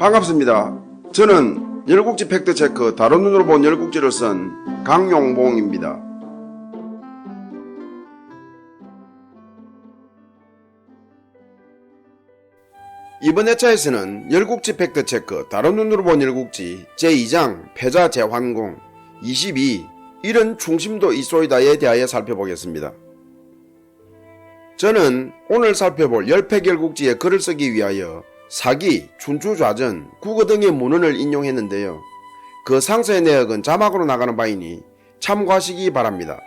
반갑습니다. 저는 열국지 팩트체크 다른 눈으로 본 열국지를 쓴 강용봉입니다. 이번 회차에서는 열국지 팩트체크 다른 눈으로 본 열국지 제2장 패자 재환공 22 이런 충심도 있소이다에 대하여 살펴보겠습니다. 저는 오늘 살펴볼 열패열국지에 글을 쓰기 위하여 사기, 춘추좌전, 국어 등의 문헌을 인용했는데요. 그 상세의 내역은 자막으로 나가는 바이니 참고하시기 바랍니다.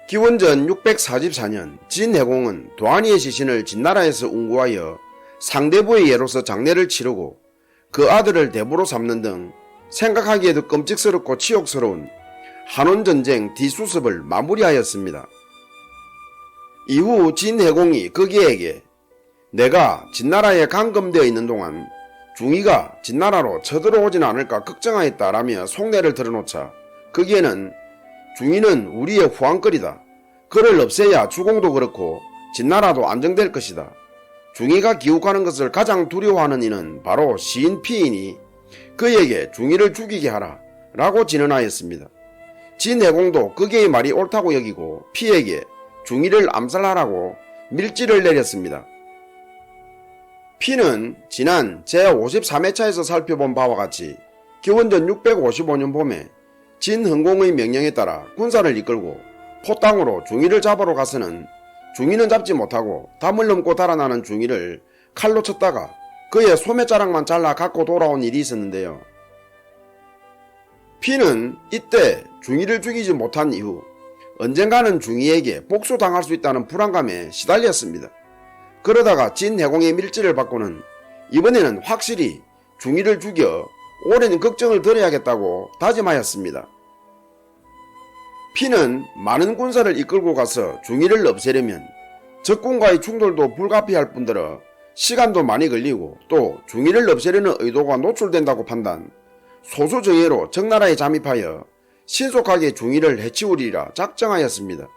기원전 644년 진해공은 도안이의 시신을 진나라에서 운구하여 상대부의 예로서 장례를 치르고 그 아들을 대부로 삼는 등 생각하기에도 끔찍스럽고 치욕스러운 한원전쟁 뒤수습을 마무리하였습니다. 이후 진해공이 거기에게 내가 진나라에 감금되어 있는 동안 중이가 진나라로 쳐들어오진 않을까 걱정하였다라며 속내를 드러놓자 거기에는 중이는 우리의 후한거리다. 그를 없애야 주공도 그렇고 진나라도 안정될 것이다. 중이가 기욱하는 것을 가장 두려워하는 이는 바로 시인 피이니 그에게 중이를 죽이게 하라 라고 진언하였습니다. 진해공도 그게의 말이 옳다고 여기고 피에게 중이를 암살하라고 밀지를 내렸습니다. 피는 지난 제53회차에서 살펴본 바와 같이 기원전 655년 봄에 진흥공의 명령에 따라 군사를 이끌고 포땅으로 중이를 잡으러 가서는 중이는 잡지 못하고 담을 넘고 달아나는 중이를 칼로 쳤다가 그의 소매자락만 잘라 갖고 돌아온 일이 있었는데요. 피는 이때 중이를 죽이지 못한 이후 언젠가는 중이에게 복수당할 수 있다는 불안감에 시달렸습니다. 그러다가 진해공의 밀지를 받고는 이번에는 확실히 중이를 죽여 오랜 걱정을 덜어야겠다고 다짐하였습니다. 피는 많은 군사를 이끌고 가서 중이를 없애려면 적군과의 충돌도 불가피할 뿐더러 시간도 많이 걸리고 또 중이를 없애려는 의도가 노출된다고 판단, 소수정예로 적나라에 잠입하여 신속하게 중이를 해치우리라 작정하였습니다.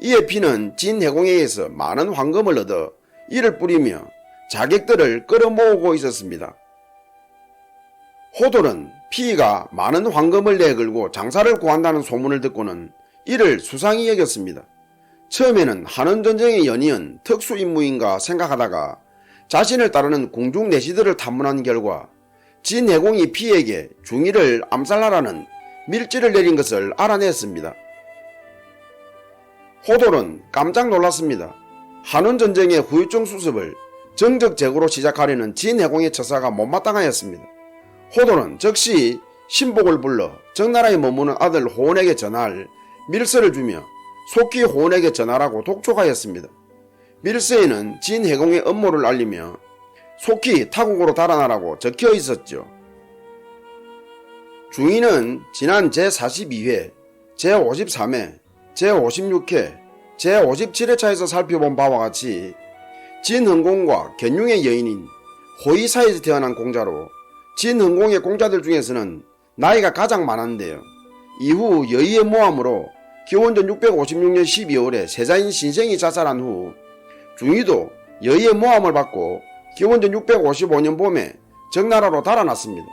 이에 피는 진해공에게서 많은 황금을 얻어 이를 뿌리며 자객들을 끌어모으고 있었습니다. 호돌은 피가 많은 황금을 내걸고 장사를 구한다는 소문을 듣고는 이를 수상히 여겼습니다. 처음에는 한원전쟁의 연이은 특수임무인가 생각하다가 자신을 따르는 궁중 내시들을 탐문한 결과 진해공이 피에게 중이를 암살하라는 밀지를 내린 것을 알아냈습니다. 호돌은 깜짝 놀랐습니다. 한원전쟁의 후유증 수습을 정적제구로 시작하려는 진해공의 처사가 못마땅하였습니다. 호돌은 즉시 신복을 불러 적나라에 머무는 아들 호원에게 전할 밀서를 주며 속히 호원에게 전하라고 독촉하였습니다. 밀서에는 진해공의 음모를 알리며 속히 타국으로 달아나라고 적혀 있었죠. 중이는 지난 제42회, 제53회, 제56회, 제57회차에서 살펴본 바와 같이 진흥공과 견융의 여인인 호의 사이에서 태어난 공자로 진흥공의 공자들 중에서는 나이가 가장 많았는데요. 이후 여의의 모함으로 기원전 656년 12월에 세자인 신생이 자살한 후 중이도 여의의 모함을 받고 기원전 655년 봄에 적나라로 달아났습니다.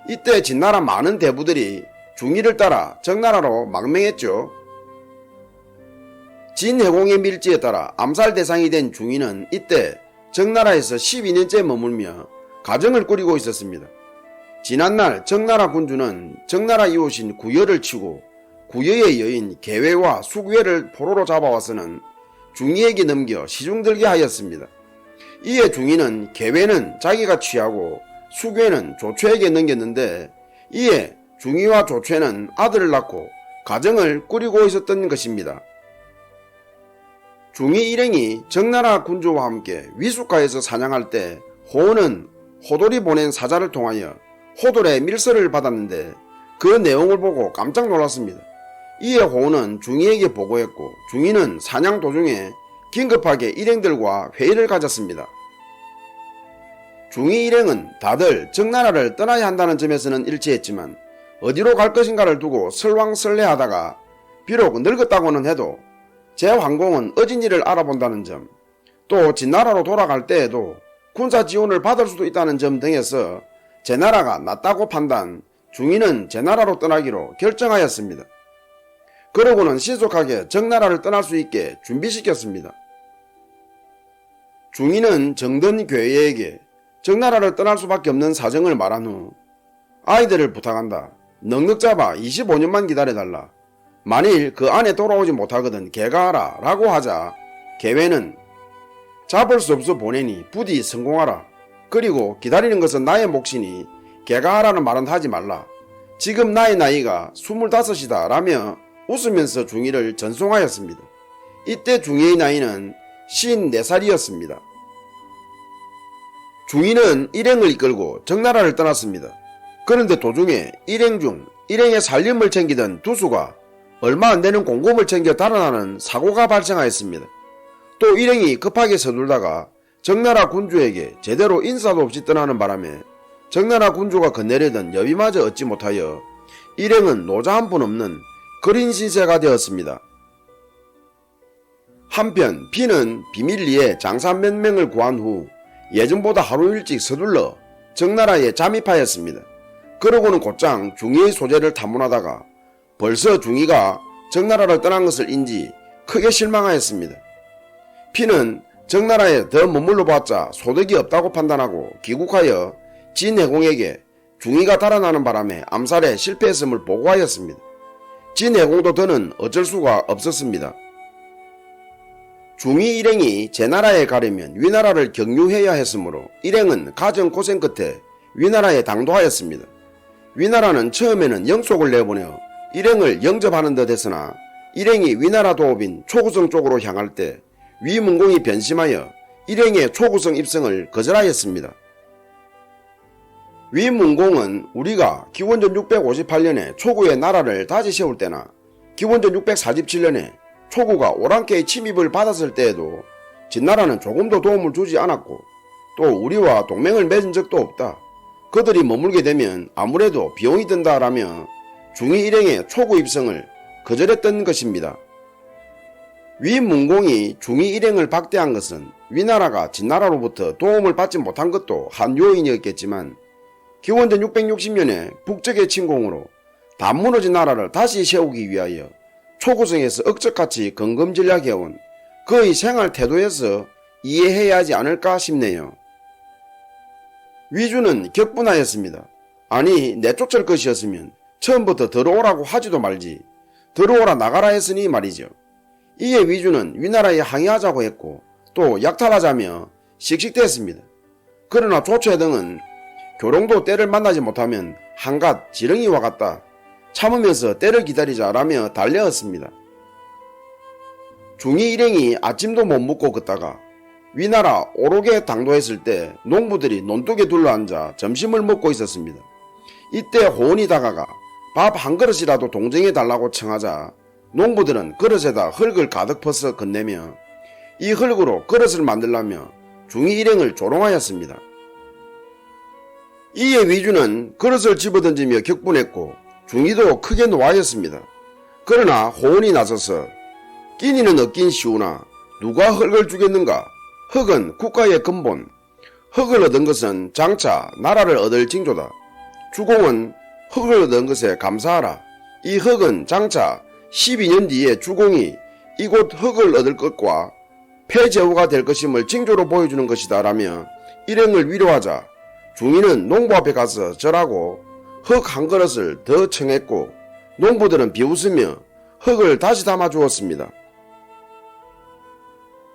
이때 진나라 많은 대부들이 중이를 따라 적나라로 망명했죠. 진해공의 밀지에 따라 암살 대상이 된 중이는 이때 적나라에서 12년째 머물며 가정을 꾸리고 있었습니다. 지난날 적나라 군주는 적나라 이웃인 구여를 치고 구여의 여인 계외와 수구여를 포로로 잡아와서는 중이에게 넘겨 시중들게 하였습니다. 이에 중이는 계외는 자기가 취하고 수구여는 조최에게 넘겼는데 이에 중이와 조최는 아들을 낳고 가정을 꾸리고 있었던 것입니다. 중이 일행이 적나라 군주와 함께 위숫가에서 사냥할 때 호원은 호돌이 보낸 사자를 통하여 호돌의 밀서를 받았는데 그 내용을 보고 깜짝 놀랐습니다. 이에 호원은 중이에게 보고했고 중이는 사냥 도중에 긴급하게 일행들과 회의를 가졌습니다. 중이 일행은 다들 적나라를 떠나야 한다는 점에서는 일치했지만 어디로 갈 것인가를 두고 설왕설래하다가 비록 늙었다고는 해도 제환공은 어진 일을 알아본다는 점, 또 진나라로 돌아갈 때에도 군사 지원을 받을 수도 있다는 점 등에서 제나라가 낫다고 판단, 중위는 제나라로 떠나기로 결정하였습니다. 그러고는 신속하게 정나라를 떠날 수 있게 준비시켰습니다. 중위는 정든 괴에게 정나라를 떠날 수밖에 없는 사정을 말한 후 아이들을 부탁한다. 넉넉 잡아 25년만 기다려달라. 만일 그 안에 돌아오지 못하거든 개가하라 라고 하자 개회는 잡을 수 없어 보내니 부디 성공하라. 그리고 기다리는 것은 나의 몫이니 개가하라는 말은 하지 말라. 지금 나의 나이가 25이다 라며 웃으면서 중위를 전송하였습니다. 이때 중위의 나이는 54살이었습니다. 중위는 일행을 이끌고 정나라를 떠났습니다. 그런데 도중에 일행 중 일행의 살림을 챙기던 두수가 얼마 안 되는 공금을 챙겨 달아나는 사고가 발생하였습니다. 또 일행이 급하게 서둘다가 정나라 군주에게 제대로 인사도 없이 떠나는 바람에 정나라 군주가 건네려던 여비마저 얻지 못하여 일행은 노자 한 분 없는 그린 신세가 되었습니다. 한편 피는 비밀리에 장사 몇 명을 구한 후 예전보다 하루 일찍 서둘러 정나라에 잠입하였습니다. 그러고는 곧장 중위의 소재를 탐문하다가 벌써 중위가 정나라를 떠난 것을 인지 크게 실망하였습니다. 피는 정나라에 더 머물러 봤자 소득이 없다고 판단하고 귀국하여 진해공에게 중위가 달아나는 바람에 암살에 실패했음을 보고하였습니다. 진해공도 더는 어쩔 수가 없었습니다. 중위 일행이 제나라에 가려면 위나라를 경유해야 했으므로 일행은 가정고생 끝에 위나라에 당도하였습니다. 위나라는 처음에는 영속을 내보내 일행을 영접하는 듯 했으나 일행이 위나라 도읍인 초구성 쪽으로 향할 때 위문공이 변심하여 일행의 초구성 입성을 거절하였습니다. 위문공은 우리가 기원전 658년에 초구의 나라를 다시 세울 때나 기원전 647년에 초구가 오랑캐의 침입을 받았을 때에도 진나라는 조금도 도움을 주지 않았고 또 우리와 동맹을 맺은 적도 없다. 그들이 머물게 되면 아무래도 비용이 든다라며 중위 일행의 초구 입성을 거절했던 것입니다. 위문공이 중위 일행을 박대한 것은 위나라가 진나라로부터 도움을 받지 못한 것도 한 요인이었겠지만 기원전 660년에 북적의 침공으로 다 무너진 나라를 다시 세우기 위하여 초구성에서 억적같이 건금전략해온 그의 생활 태도에서 이해해야 하지 않을까 싶네요. 위주는 격분하였습니다. 아니 내쫓을 것이었으면 처음부터 들어오라고 하지도 말지 들어오라 나가라 했으니 말이죠. 이에 위주는 위나라에 항의하자고 했고 또 약탈하자며 씩씩대했습니다. 그러나 조처 등은 교롱도 때를 만나지 못하면 한갓 지렁이와 같다. 참으면서 때를 기다리자라며 달려왔습니다. 중위 일행이 아침도 못 먹고 걷다가 위나라 오록에 당도했을 때 농부들이 논둑에 둘러앉아 점심을 먹고 있었습니다. 이때 호원이 다가가 밥 한 그릇이라도 동정해 달라고 청하자 농부들은 그릇에다 흙을 가득 퍼서 건네며 이 흙으로 그릇을 만들라며 중위 일행을 조롱하였습니다. 이에 위주는 그릇을 집어던지며 격분했고 중위도 크게 노하였습니다. 그러나 호원이 나서서 끼니는 얻긴 쉬우나 누가 흙을 주겠는가? 흙은 국가의 근본, 흙을 얻은 것은 장차 나라를 얻을 징조다. 주공은 흙을 얻은 것에 감사하라. 이 흙은 장차 12년 뒤에 주공이 이곳 흙을 얻을 것과 폐제후가 될 것임을 징조로 보여주는 것이다 라며 일행을 위로하자 중위는 농부 앞에 가서 절하고 흙 한 그릇을 더 청했고 농부들은 비웃으며 흙을 다시 담아 주었습니다.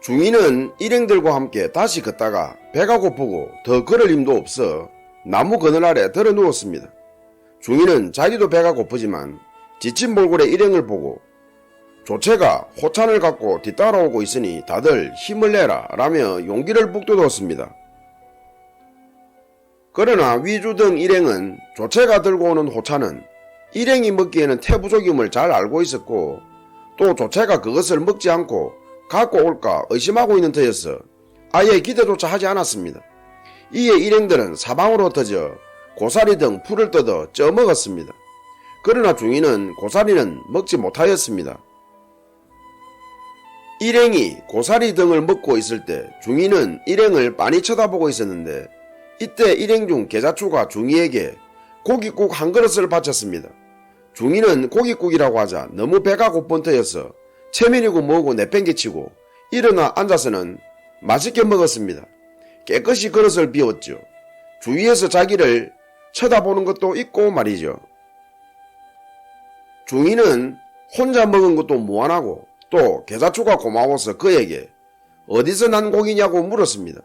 중위는 일행들과 함께 다시 걷다가 배가 고프고 더 걸을 힘도 없어 나무 그늘 아래 들어 누웠습니다. 중위는 자기도 배가 고프지만 지친 몰골의 일행을 보고 조체가 호찬을 갖고 뒤따라오고 있으니 다들 힘을 내라 라며 용기를 북돋웠습니다. 그러나 위주 등 일행은 조체가 들고 오는 호찬은 일행이 먹기에는 태부족임을 잘 알고 있었고 또 조체가 그것을 먹지 않고 갖고 올까 의심하고 있는 터여서 아예 기대조차 하지 않았습니다. 이에 일행들은 사방으로 흩어져 고사리 등 풀을 뜯어 쪄먹었습니다. 그러나 중위는 고사리는 먹지 못하였습니다. 일행이 고사리 등을 먹고 있을 때 중이는 일행을 빤히 쳐다보고 있었는데 이때 일행 중 계자추가 중이에게 고깃국 한 그릇을 바쳤습니다. 중이는 고깃국이라고 하자 너무 배가 고픈 터여서 체면이고 뭐고 내팽개치고 일어나 앉아서는 맛있게 먹었습니다. 깨끗이 그릇을 비웠죠. 주위에서 자기를 쳐다보는 것도 있고 말이죠. 중이는 혼자 먹은 것도 무안하고 또 계자추가 고마워서 그에게 어디서 난 고기냐고 물었습니다.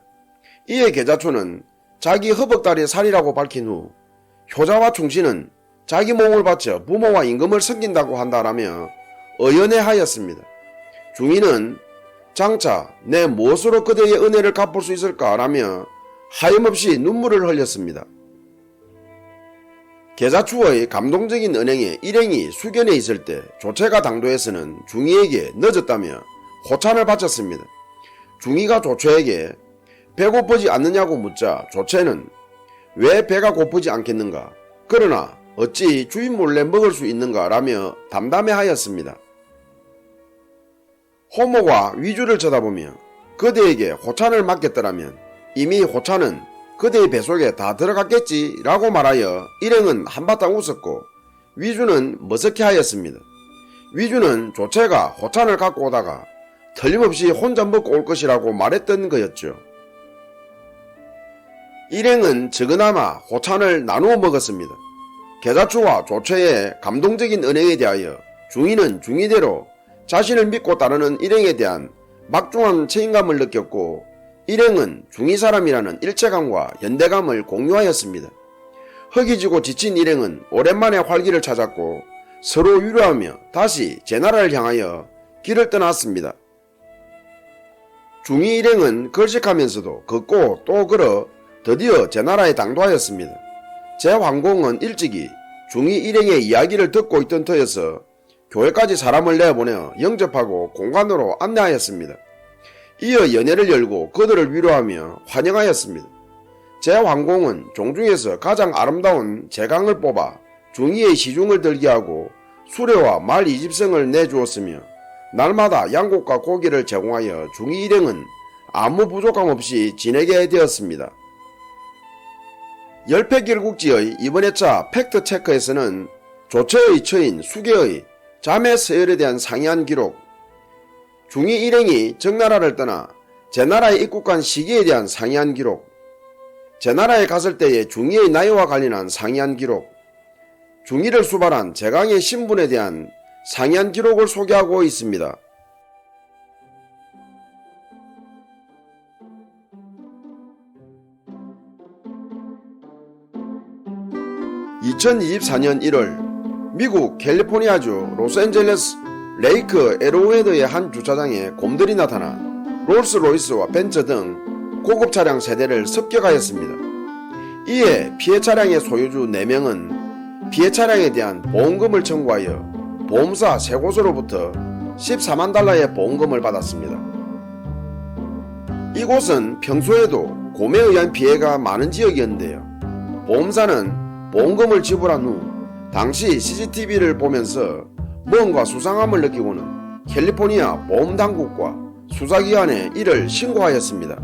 이에 계자추는 자기 허벅다리 살이라고 밝힌 후 효자와 충신은 자기 몸을 바쳐 부모와 임금을 섬긴다고 한다라며 의연해하였습니다. 중이는 장차 내 무엇으로 그대의 은혜를 갚을 수 있을까라며 하염없이 눈물을 흘렸습니다. 계자추의 감동적인 은행에 일행이 수견에 있을 때 조체가 당도에서는 중이에게 늦었다며 호찬을 바쳤습니다. 중이가 조체에게 배고프지 않느냐고 묻자 조체는 왜 배가 고프지 않겠는가? 그러나 어찌 주인 몰래 먹을 수 있는가? 라며 담담해하였습니다. 호모가 위주를 쳐다보며 그대에게 호찬을 맡겼더라면 이미 호찬은 그대의 뱃속에 다 들어갔겠지 라고 말하여 일행은 한바탕 웃었고 위주는 머쓱해하였습니다. 위주는 조체가 호찬을 갖고 오다가 틀림없이 혼자 먹고 올 것이라고 말했던 거였죠. 일행은 적으나마 호찬을 나누어 먹었습니다. 계자추와 조체의 감동적인 은행에 대하여 중이는 중이대로 자신을 믿고 따르는 일행에 대한 막중한 책임감을 느꼈고 일행은 중이 사람이라는 일체감과 연대감을 공유하였습니다. 허기지고 지친 일행은 오랜만에 활기를 찾았고 서로 위로하며 다시 제나라를 향하여 길을 떠났습니다. 중이 일행은 걸식하면서도 걷고 또 걸어 드디어 제나라에 당도하였습니다. 제황공은 일찍이 중이 일행의 이야기를 듣고 있던 터여서 교회까지 사람을 내보내 영접하고 공간으로 안내하였습니다. 이어 연회를 열고 그들을 위로하며 환영하였습니다. 제황공은 종중에서 가장 아름다운 제강을 뽑아 중이의 시중을 들게 하고 수레와 말 20승을 내주었으며 날마다 양곡과 고기를 제공하여 중이 일행은 아무 부족함 없이 지내게 되었습니다. 열패길국지의 이번 회차 팩트체크에서는 조체의 처인 수계의 자매 서열에 대한 상이한 기록, 중이 일행이 정나라를 떠나 제나라에 입국한 시기에 대한 상이한 기록, 제나라에 갔을 때의 중이의 나이와 관련한 상이한 기록, 중이를 수발한 제강의 신분에 대한 상이한 기록을 소개하고 있습니다. 2024년 1월 미국 캘리포니아주 로스앤젤레스 레이크 에로웨더의 한 주차장에 곰들이 나타나 롤스로이스와 벤츠 등 고급 차량 세대를 습격하였습니다. 이에 피해 차량의 소유주 4명은 피해 차량에 대한 보험금을 청구하여 보험사 3곳으로부터 14만 달러의 보험금을 받았습니다. 이곳은 평소에도 곰에 의한 피해가 많은 지역이었는데요. 보험사는 보험금을 지불한 후 당시 CCTV를 보면서 뭔가 수상함을 느끼고는 캘리포니아 보험당국과 수사기관에 이를 신고하였습니다.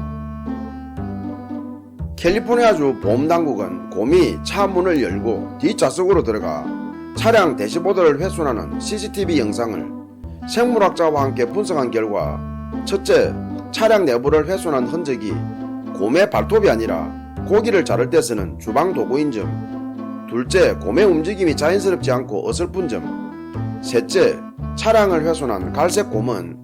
캘리포니아주 보험당국은 곰이 차 문을 열고 뒷좌석으로 들어가 차량 대시보드를 훼손하는 CCTV 영상을 생물학자와 함께 분석한 결과 첫째, 차량 내부를 훼손한 흔적이 곰의 발톱이 아니라 고기를 자를 때 쓰는 주방 도구인 점, 둘째, 곰의 움직임이 자연스럽지 않고 어설픈 점, 셋째, 차량을 훼손한 갈색 곰은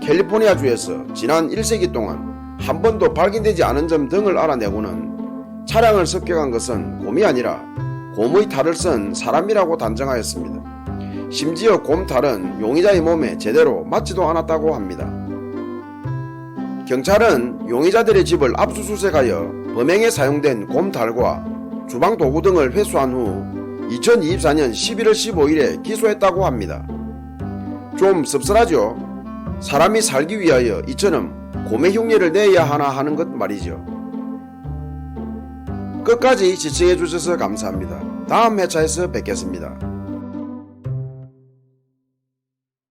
캘리포니아주에서 지난 1세기 동안 한 번도 발견되지 않은 점 등을 알아내고는 차량을 습격한 것은 곰이 아니라 곰의 탈을 쓴 사람이라고 단정하였습니다. 심지어 곰 탈은 용의자의 몸에 제대로 맞지도 않았다고 합니다. 경찰은 용의자들의 집을 압수수색하여 범행에 사용된 곰 탈과 주방 도구 등을 회수한 후 2024년 11월 15일에 기소했다고 합니다. 좀 씁쓸하죠? 사람이 살기 위하여 이처럼 곰의 흉내를 내야 하나 하는 것 말이죠. 끝까지 시청해 주셔서 감사합니다. 다음 회차에서 뵙겠습니다.